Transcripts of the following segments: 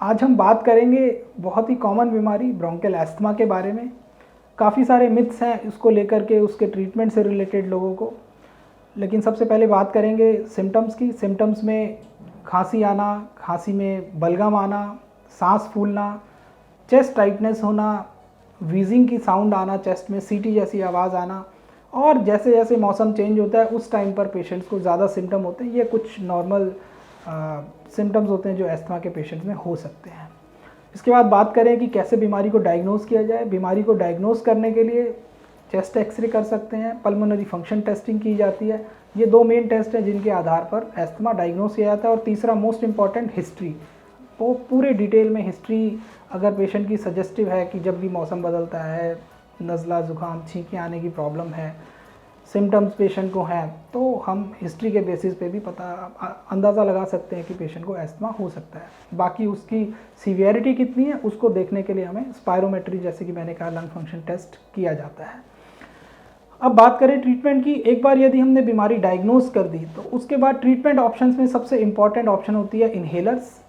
आज हम बात करेंगे बहुत ही कॉमन बीमारी ब्रोंकियल एस्थमा के बारे में। काफ़ी सारे मिथ्स हैं इसको लेकर के, उसके ट्रीटमेंट से रिलेटेड लोगों को। लेकिन सबसे पहले बात करेंगे सिम्टम्स की। सिम्टम्स में खांसी आना, खांसी में बलगम आना, सांस फूलना, चेस्ट टाइटनेस होना, वीजिंग की साउंड आना, चेस्ट में सीटी जैसी आवाज़ आना, और जैसे जैसे मौसम चेंज होता है उस टाइम पर पेशेंट्स को ज़्यादा सिम्टम होते हैं। ये कुछ नॉर्मल सिम्टम्स होते हैं जो एस्थमा के पेशेंट्स में हो सकते हैं। इसके बाद बात करें कि कैसे बीमारी को डायग्नोस किया जाए। बीमारी को डायग्नोस करने के लिए चेस्ट एक्सरे कर सकते हैं, पल्मोनरी फंक्शन टेस्टिंग की जाती है। ये दो मेन टेस्ट हैं जिनके आधार पर एस्थमा डायग्नोस किया जाता है। और तीसरा मोस्ट इम्पॉर्टेंट, हिस्ट्री। वो पूरे डिटेल में हिस्ट्री, अगर पेशेंट की सजेस्टिव है कि जब भी मौसम बदलता है, नज़ला, ज़ुकाम, छींकें आने की प्रॉब्लम है, सिम्टम्स पेशेंट को हैं, तो हम हिस्ट्री के बेसिस पे भी अंदाज़ा लगा सकते हैं कि पेशेंट को एस्थमा हो सकता है। बाकी उसकी सीवियरिटी कितनी है उसको देखने के लिए हमें स्पायरोमेट्री, जैसे कि मैंने कहा, लंग फंक्शन टेस्ट किया जाता है। अब बात करें ट्रीटमेंट की। एक बार यदि हमने बीमारी डायग्नोज कर दी तो उसके बाद ट्रीटमेंट ऑप्शंस में सबसे इंपॉर्टेंट ऑप्शन होती है इन्हेलर्स।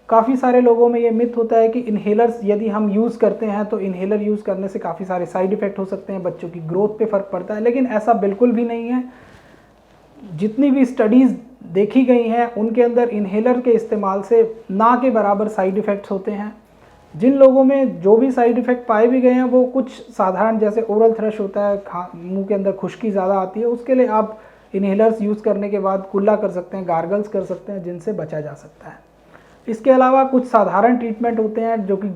काफ़ी सारे लोगों में ये मिथ होता है कि इन्हेलर्स यदि हम यूज़ करते हैं तो इन्हेलर यूज़ करने से काफ़ी सारे साइड इफ़ेक्ट हो सकते हैं, बच्चों की ग्रोथ पे फ़र्क पड़ता है। लेकिन ऐसा बिल्कुल भी नहीं है। जितनी भी स्टडीज़ देखी गई हैं उनके अंदर इन्हेलर के इस्तेमाल से ना के बराबर साइड इफ़ेक्ट्स होते हैं। जिन लोगों में जो भी साइड इफ़ेक्ट पाए भी गए हैं वो कुछ साधारण, जैसे ओरल थ्रश होता है, मुंह के अंदर खुश्की ज़्यादा आती है, उसके लिए आप इन्हेलर्स यूज़ करने के बाद कुल्ला कर सकते हैं, गार्गल्स कर सकते हैं, जिनसे बचा जा सकता है। इसके अलावा कुछ साधारण ट्रीटमेंट होते हैं जो कि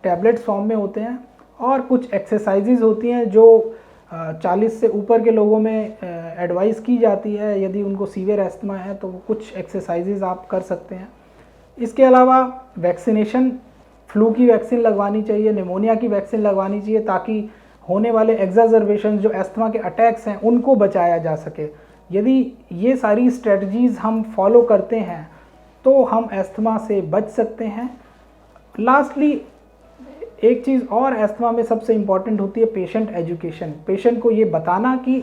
टैबलेट्स फॉर्म में होते हैं, और कुछ एक्सरसाइजेज होती हैं जो 40 से ऊपर के लोगों में एडवाइस की जाती है। यदि उनको सीवियर एस्थमा है तो वो कुछ एक्सरसाइजेज आप कर सकते हैं। इसके अलावा वैक्सीनेशन, फ्लू की वैक्सीन लगवानी चाहिए, निमोनिया की वैक्सीन लगवानी चाहिए, ताकि होने वाले एग्जाजर्बेशन जो एस्थमा के अटैक्स हैं उनको बचाया जा सके। यदि ये सारी स्ट्रेटजीज़ हम फॉलो करते हैं तो हम एस्थमा से बच सकते हैं। लास्टली एक चीज़ और एस्थमा में सबसे इम्पॉर्टेंट होती है पेशेंट एजुकेशन। पेशेंट को ये बताना कि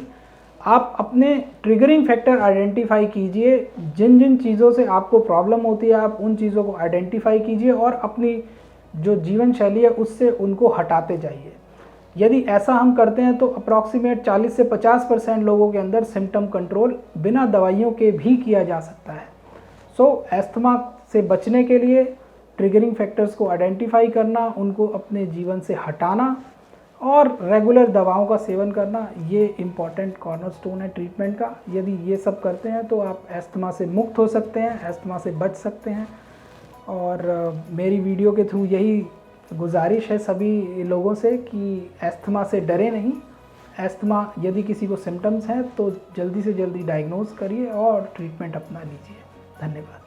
आप अपने ट्रिगरिंग फैक्टर आइडेंटिफाई कीजिए, जिन जिन चीज़ों से आपको प्रॉब्लम होती है आप उन चीज़ों को आइडेंटिफाई कीजिए और अपनी जो जीवन शैली है उससे उनको हटाते जाइए। यदि ऐसा हम करते हैं तो अप्रॉक्सीमेट 40 से 50% लोगों के अंदर सिम्टम कंट्रोल बिना दवाइयों के भी किया जा सकता है। एस्थमा से बचने के लिए ट्रिगरिंग फैक्टर्स को आइडेंटिफाई करना, उनको अपने जीवन से हटाना और रेगुलर दवाओं का सेवन करना, ये इम्पॉर्टेंट कॉर्नरस्टोन है ट्रीटमेंट का। यदि ये सब करते हैं तो आप एस्थमा से मुक्त हो सकते हैं, एस्थमा से बच सकते हैं। और मेरी वीडियो के थ्रू यही गुजारिश है सभी लोगों से कि एस्थमा से डरे नहीं। एस्थमा यदि किसी को सिम्टम्स हैं तो जल्दी से जल्दी डायग्नोज करिए और ट्रीटमेंट अपना लीजिए। धन्यवाद।